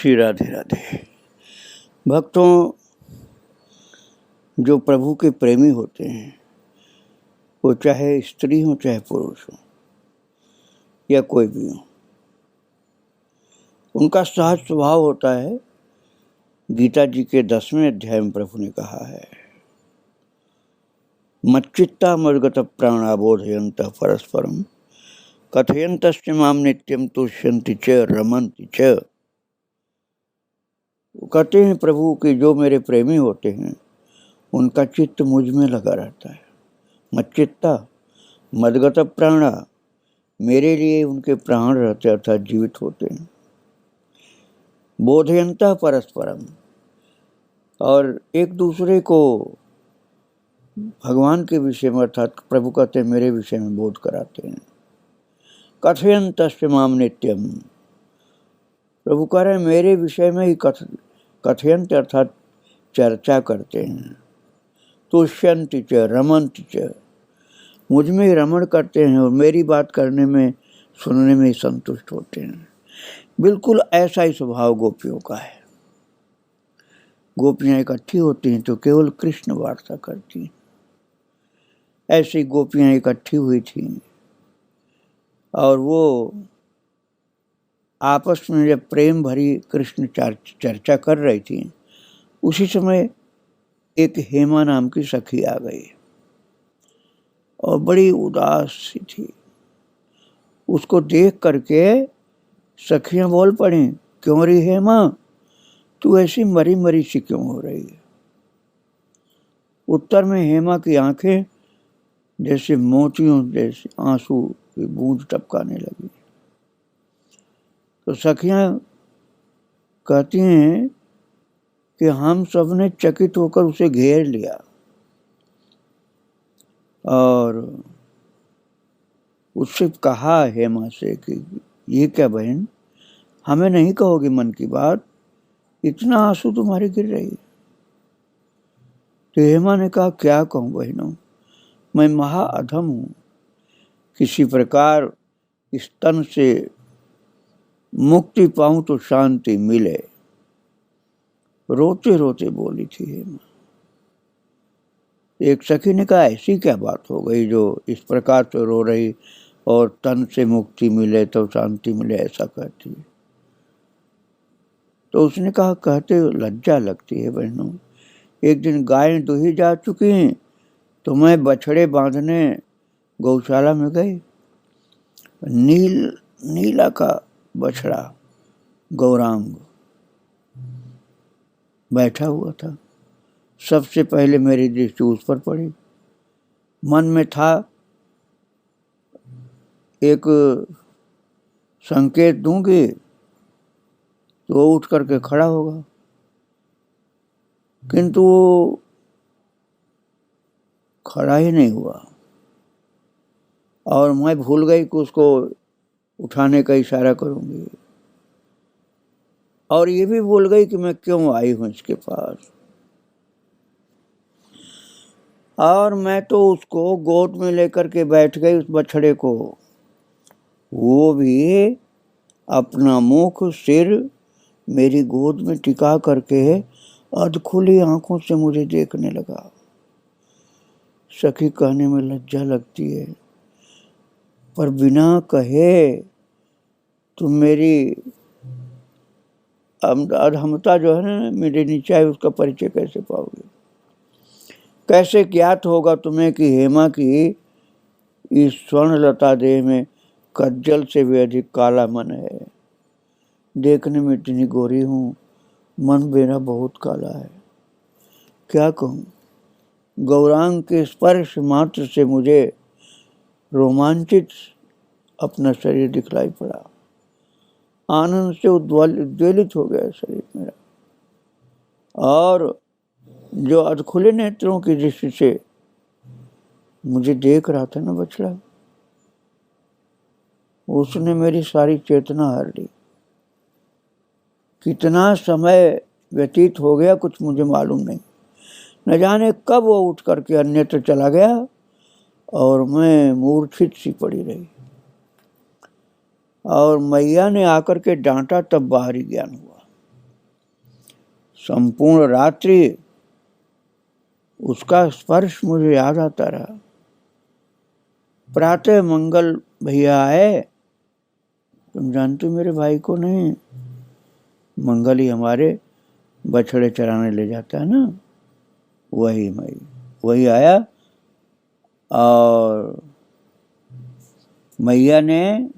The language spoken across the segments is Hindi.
श्री राधे राधे। भक्तों, जो प्रभु के प्रेमी होते हैं, वो चाहे स्त्री हो चाहे पुरुष हो या कोई भी हो, उनका सहज स्वभाव होता है। गीता जी के 10वें अध्याय में प्रभु ने कहा है, मच्चित्ता मद्गत प्राणा बोधयन्तः परस्परम कथयन्तश्च माम नित्यम तुष्यन्ति च रमन्ति च। वो कहते हैं प्रभु कि जो मेरे प्रेमी होते हैं उनका चित्त मुझ में लगा रहता है। मच्चित्ता मद्गत प्राणा, मेरे लिए उनके प्राण रहते अर्थात जीवित होते हैं। बोधयन्तः परस्परम, और एक दूसरे को भगवान के विषय में अर्थात प्रभु कहते हैं मेरे विषय में बोध कराते हैं। कथयन्तश्च माम नित्यम, प्रभु कह रहे हैं मेरे विषय में ही कथयन्त अर्थात चर्चा करते हैं। तुष्यन्ति च रमन्ति च, मुझ में ही रमण करते हैं और मेरी बात करने में सुनने में ही संतुष्ट होते हैं। बिल्कुल ऐसा ही स्वभाव गोपियों का है। गोपियाँ इकट्ठी होती हैं तो केवल कृष्ण वार्ता करती हैं। ऐसी गोपियाँ इकट्ठी हुई थी और वो आपस में जब प्रेम भरी कृष्ण चर्चा कर रही थी, उसी समय एक हेमा नाम की सखी आ गई और बड़ी उदास सी थी। उसको देख करके सखियां बोल पड़ी, क्यों रही हेमा, तू ऐसी मरी मरी सी क्यों हो रही है। उत्तर में हेमा की आंखें जैसे मोतियों जैसे आंसू की बूंद टपकाने लगी। तो सखियां कहती हैं कि हम सब ने चकित होकर उसे घेर लिया और उससे कहा हेमा से कि ये क्या बहन, हमें नहीं कहोगी मन की बात, इतना आंसू तुम्हारे गिर रही है। तो हेमा ने कहा क्या कहूँ बहनों, मैं महा अधम हूँ, किसी प्रकार इस तन से मुक्ति पाऊं तो शांति मिले। रोते रोते बोली थी हेमा। एक सखी ने कहा ऐसी क्या बात हो गई जो इस प्रकार से रो रही और तन से मुक्ति मिले तो शांति मिले ऐसा कहती है। तो उसने कहा कहते लज्जा लगती है बहनों, एक दिन गाय दुही जा चुकी तो मैं बछड़े बांधने गौशाला में गई। नीला का बछड़ा गौरांग बैठा हुआ था। सबसे पहले मेरी दृष्टि उस पर पड़ी। मन में था एक संकेत दूंगी तो वो उठ करके खड़ा होगा, किंतु वो खड़ा ही नहीं हुआ और मैं भूल गई कि उसको उठाने का इशारा करूंगी और ये भी भूल गई कि मैं क्यों आई हूं इसके पास। और मैं तो उसको गोद में लेकर के बैठ गई, उस बछड़े को। वो भी अपना मुख सिर मेरी गोद में टिका करके अधखुली आंखों से मुझे देखने लगा। सखी कहने में लज्जा लगती है, पर बिना कहे तुम मेरी अधमता जो है ना मेरे नीचे है उसका परिचय कैसे पाओगे। कैसे ज्ञात होगा तुम्हें कि हेमा की इस स्वर्णलता देह में कज्जल से भी अधिक काला मन है। देखने में इतनी गोरी हूँ, मन मेरा बहुत काला है। क्या कहूँ, गौरांग के स्पर्श मात्र से मुझे रोमांचित अपना शरीर दिखलाई पड़ा। आनंद से उद्वेलित हो गया शरीर मेरा, और जो अधखुले नेत्रों की दृष्टि से मुझे देख रहा था ना बछड़ा, उसने मेरी सारी चेतना हर ली। कितना समय व्यतीत हो गया कुछ मुझे मालूम नहीं, न जाने कब वो उठ करके अन्यत्र चला गया और मैं मूर्छित सी पड़ी रही। और मैया ने आकर के डांटा तब बाहरी ज्ञान हुआ। संपूर्ण रात्रि उसका स्पर्श मुझे याद आता रहा। प्रातः मंगल भैया आए, तुम जानते हो मेरे भाई को नहीं, मंगल ही हमारे बछड़े चराने ले जाता है ना, वही आया और मैया ने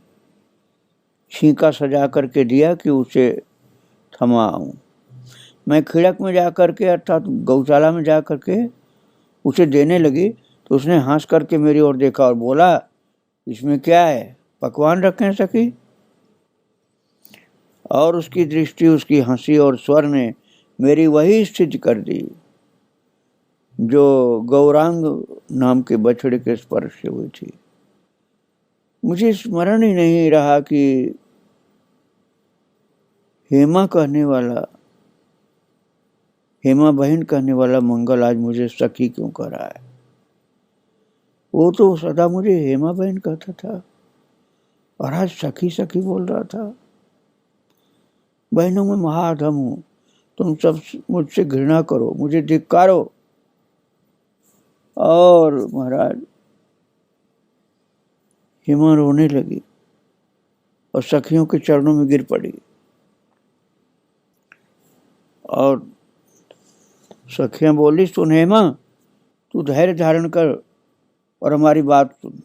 छींका सजा करके दिया कि उसे थमाऊं। मैं खिड़क में जा करके अर्थात गौशाला में जा करके उसे देने लगी तो उसने हंस करके मेरी ओर देखा और बोला, इसमें क्या है, पकवान रखें सखी। और उसकी दृष्टि, उसकी हंसी और स्वर ने मेरी वही स्थिति कर दी जो गौरांग नाम के बछड़े के स्पर्श से हुई थी। मुझे स्मरण ही नहीं रहा कि हेमा बहन कहने वाला मंगल आज मुझे सखी क्यों कह रहा है। वो तो सदा मुझे हेमा बहन कहता था और आज सखी सखी बोल रहा था। बहनों में महाअधम हूं, तुम सब मुझसे घृणा करो, मुझे धिक्कारो। और महाराज हेमा रोने लगी और सखियों के चरणों में गिर पड़ी और सखियां बोली, सुन हेमा, तू धैर्य धारण कर और हमारी बात सुन।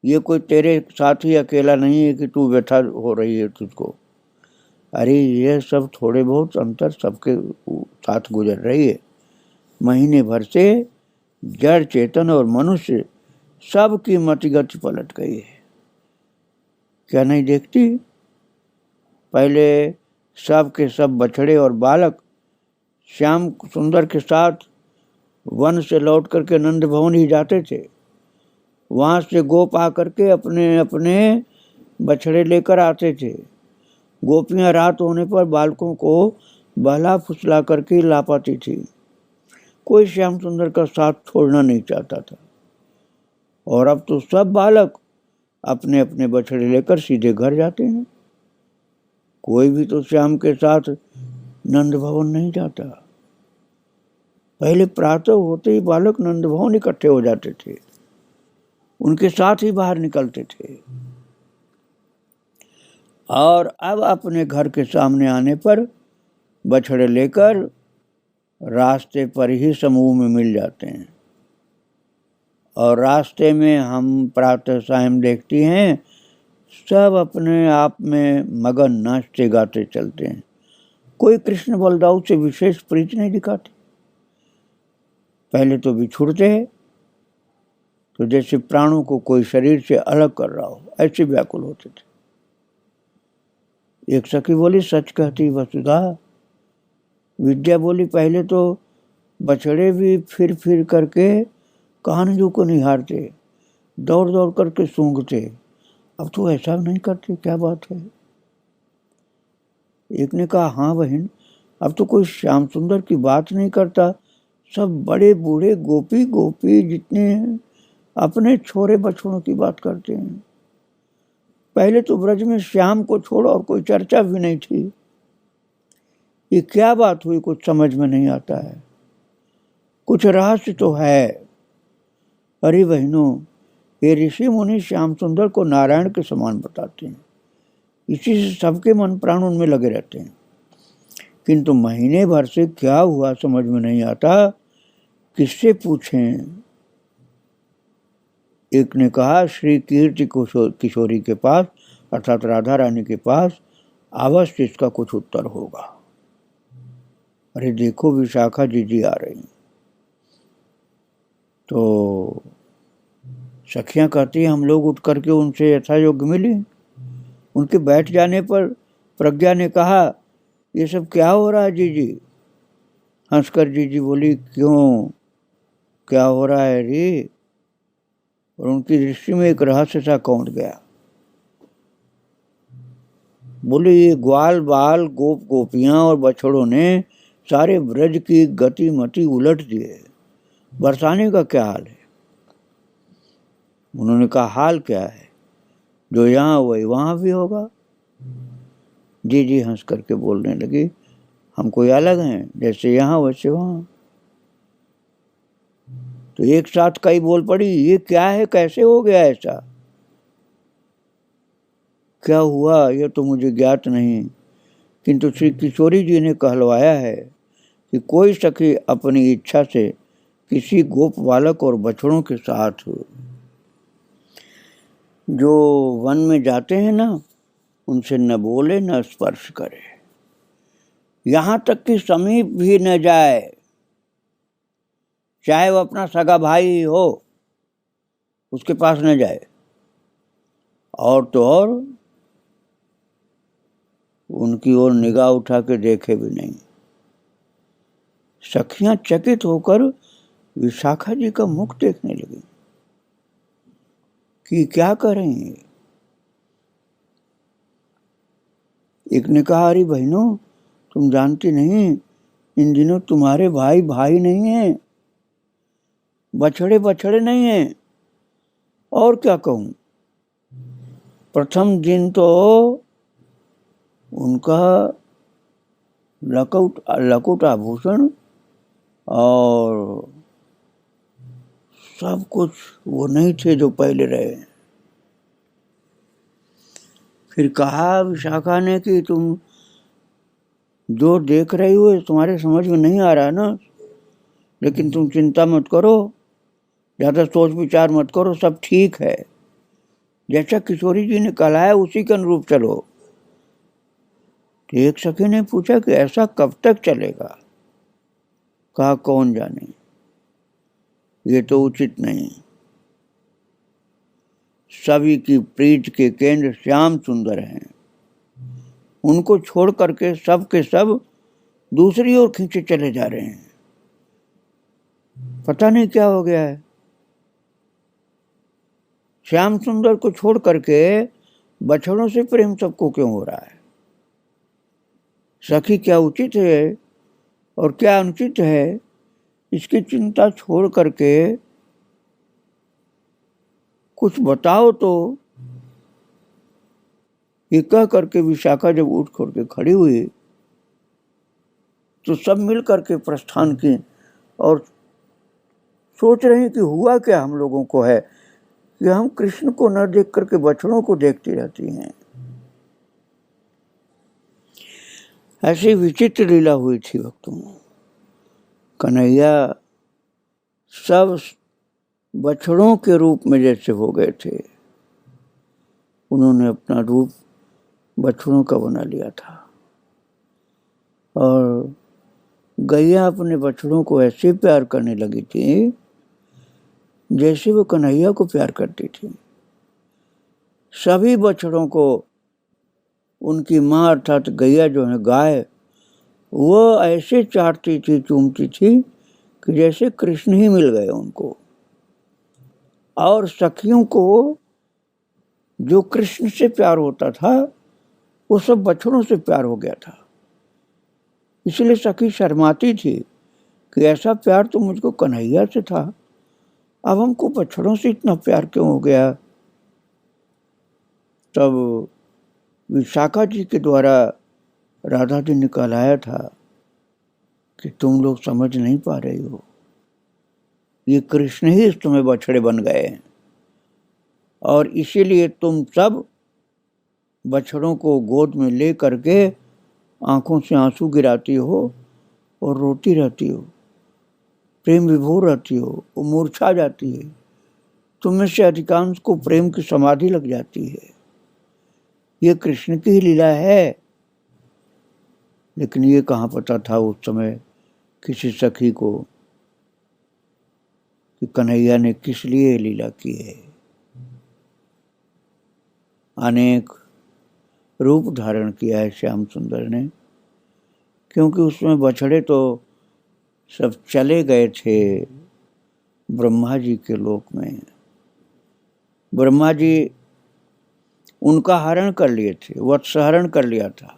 ये कोई तेरे साथ ही अकेला नहीं है कि तू व्यथा हो रही है तुझको। अरे ये सब थोड़े बहुत अंतर सबके साथ गुजर रही है। महीने भर से जड़ चेतन और मनुष्य सबकी मतिगति पलट गई है। क्या नहीं देखती? पहले सब के सब बछड़े और बालक श्याम सुंदर के साथ वन से लौट करके नंद भवन ही जाते थे। वहां से गोप आकर के अपने अपने बछड़े लेकर आते थे। गोपियां रात होने पर बालकों को बहला फुसला करके ला पाती थी। कोई श्याम सुंदर का साथ छोड़ना नहीं चाहता था। और अब तो सब बालक अपने अपने बछड़े लेकर सीधे घर जाते हैं। कोई भी तो श्याम के साथ नंद भवन नहीं जाता। पहले प्रातः होते ही बालक नंद भवन इकट्ठे हो जाते थे, उनके साथ ही बाहर निकलते थे। और अब अपने घर के सामने आने पर बछड़े लेकर रास्ते पर ही समूह में मिल जाते हैं। और रास्ते में हम प्रातः सायं देखती हैं सब अपने आप में मगन नाचते गाते चलते हैं। कोई कृष्ण बलदाऊ से विशेष प्रीति नहीं दिखाते। पहले तो बिछुड़ते हैं तो जैसे प्राणों को कोई शरीर से अलग कर रहा हो, ऐसे व्याकुल होते थे। एक सखी बोली, सच कहती वसुधा। विद्या बोली, पहले तो बछड़े भी फिर फिर करके कहानियों को निहारते, दौड़ दौड़ करके सूंघते, अब तो ऐसा नहीं करते, क्या बात है? एक ने कहा, हाँ बहन, अब तो कोई श्याम सुंदर की बात नहीं करता, सब बड़े बूढ़े गोपी गोपी जितने हैं अपने छोरे बछड़ों की बात करते हैं। पहले तो ब्रज में श्याम को छोड़ और कोई चर्चा भी नहीं थी। ये क्या बात हुई, कुछ समझ में नहीं आता है। कुछ रहस्य तो है। अरे बहनों, ये ऋषि मुनि श्याम सुंदर को नारायण के समान बताते हैं, इसी से सबके मन प्राण उनमें लगे रहते हैं। किंतु महीने भर से क्या हुआ समझ में नहीं आता, किससे पूछें। एक ने कहा, श्री कीर्ति किशोरी के पास अर्थात राधा रानी के पास अवश्य इसका कुछ उत्तर होगा। अरे देखो, विशाखा जी आ रही। तो सखियां कहती हैं, हम लोग उठ करके उनसे यथा योग्य मिली। उनके बैठ जाने पर प्रज्ञा ने कहा, ये सब क्या हो रहा है जीजी? हंसकर जीजी बोली, क्यों, क्या हो रहा है रे? और उनकी दृष्टि में एक रहस्य सा कौंध गया। बोले, ये ग्वाल बाल गोप गोपियां और बछड़ों ने सारे ब्रज की गति मति उलट दिए, बरसाने का क्या हाल है? उन्होंने कहा, हाल क्या है, जो यहाँ वही वहां भी होगा। जी हंस करके बोलने लगी, हम कोई अलग हैं, जैसे यहाँ वैसे वहाँ। तो एक साथ कई बोल पड़ी, ये क्या है, कैसे हो गया ऐसा, क्या हुआ, यह तो मुझे ज्ञात नहीं। किंतु श्री किशोरी जी ने कहलवाया है कि कोई सखी अपनी इच्छा से किसी गोप बालक और बछड़ों के साथ जो वन में जाते हैं ना, उनसे न बोले न स्पर्श करे, यहाँ तक कि समीप भी न जाए, चाहे वो अपना सगा भाई ही हो, उसके पास न जाए। और तो और उनकी ओर निगाह उठा के देखे भी नहीं। सखियां चकित होकर विशाखा जी का मुख देखने लगी कि क्या करें। एक ने कहा, अरे बहनों, तुम जानती नहीं, इन दिनों तुम्हारे भाई भाई नहीं है, बछड़े बछड़े नहीं है। और क्या कहूं, प्रथम दिन तो उनका लकुट आभूषण और सब कुछ वो नहीं थे जो पहले रहे। फिर कहा विशाखा ने कि तुम जो देख रही हो तुम्हारे समझ में नहीं आ रहा ना, लेकिन तुम चिंता मत करो, ज़्यादा सोच विचार मत करो, सब ठीक है। जैसा किशोरी जी ने कहलाया उसी के अनुरूप चलो। तो एक सखी ने पूछा कि ऐसा कब तक चलेगा? कहा, कौन जाने, ये तो उचित नहीं। सभी की प्रीत के केंद्र श्याम सुंदर हैं, उनको छोड़ करके सब के सब दूसरी ओर खींचे चले जा रहे हैं। पता नहीं क्या हो गया है। श्याम सुंदर को छोड़ करके बछड़ों से प्रेम सबको क्यों हो रहा है? सखी, क्या उचित है और क्या अनुचित है, इसकी चिंता छोड़ करके कुछ बताओ तो। ये कह करके विशाखा जब उठ खोल के खड़ी हुई तो सब मिल करके प्रस्थान की और सोच रहे हैं कि हुआ क्या हम लोगों को है कि हम कृष्ण को न देख करके बछड़ों को देखती रहती हैं। ऐसी विचित्र लीला हुई थी भक्तों। कन्हैया सब बछड़ों के रूप में जैसे हो गए थे, उन्होंने अपना रूप बछड़ों का बना लिया था। और गैया अपने बछड़ों को ऐसे प्यार करने लगी थी जैसे वो कन्हैया को प्यार करती थी। सभी बछड़ों को उनकी माँ अर्थात गैया जो है गाय, वो ऐसे चाटती थी, चूमती थी कि जैसे कृष्ण ही मिल गए उनको। और सखियों को जो कृष्ण से प्यार होता था वो सब बछड़ों से प्यार हो गया था। इसलिए सखी शर्माती थी कि ऐसा प्यार तो मुझको कन्हैया से था, अब हमको बछड़ों से इतना प्यार क्यों हो गया। तब विशाखा जी के द्वारा राधा जी ने कहलाया था कि तुम लोग समझ नहीं पा रही हो, ये कृष्ण ही इस तुम्हें बछड़े बन गए हैं और इसीलिए तुम सब बछड़ों को गोद में ले करके आंखों से आंसू गिराती हो और रोती रहती हो, प्रेम विभोर रहती हो, वो मूर्छा जाती है। तुम में से अधिकांश को प्रेम की समाधि लग जाती है। ये कृष्ण की ही लीला है। लेकिन ये कहाँ पता था उस समय किसी सखी को कि कन्हैया ने किस लिए लीला की है। अनेक रूप धारण किया है श्याम सुंदर ने, क्योंकि उसमें बछड़े तो सब चले गए थे ब्रह्मा जी के लोक में। ब्रह्मा जी उनका हरण कर लिए थे, वत्सहरण कर लिया था,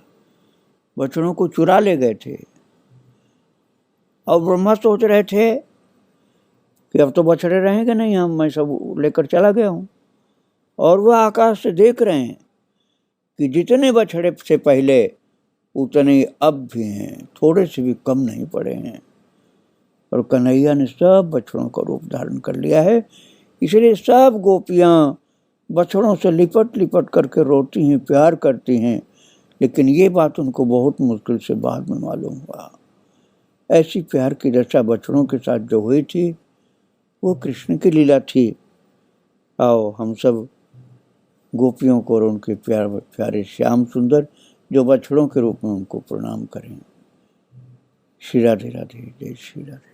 बछड़ों को चुरा ले गए थे। और ब्रह्मा सोच रहे थे कि अब तो बछड़े रहेंगे नहीं, मैं सब लेकर चला गया हूँ। और वह आकाश से देख रहे हैं कि जितने बछड़े से पहले उतने ही अब भी हैं, थोड़े से भी कम नहीं पड़े हैं। और कन्हैया ने सब बछड़ों का रूप धारण कर लिया है, इसलिए सब गोपियाँ बछड़ों से लिपट लिपट करके रोती हैं, प्यार करती हैं। लेकिन ये बात उनको बहुत मुश्किल से बाद में मालूम हुआ। ऐसी प्यार की दशा बछड़ों के साथ जो हुई थी वो कृष्ण की लीला थी। आओ हम सब गोपियों को और उनके प्यारे श्याम सुंदर जो बछड़ों के रूप में उनको प्रणाम करें। श्री राधे राधे, जय श्री राधे।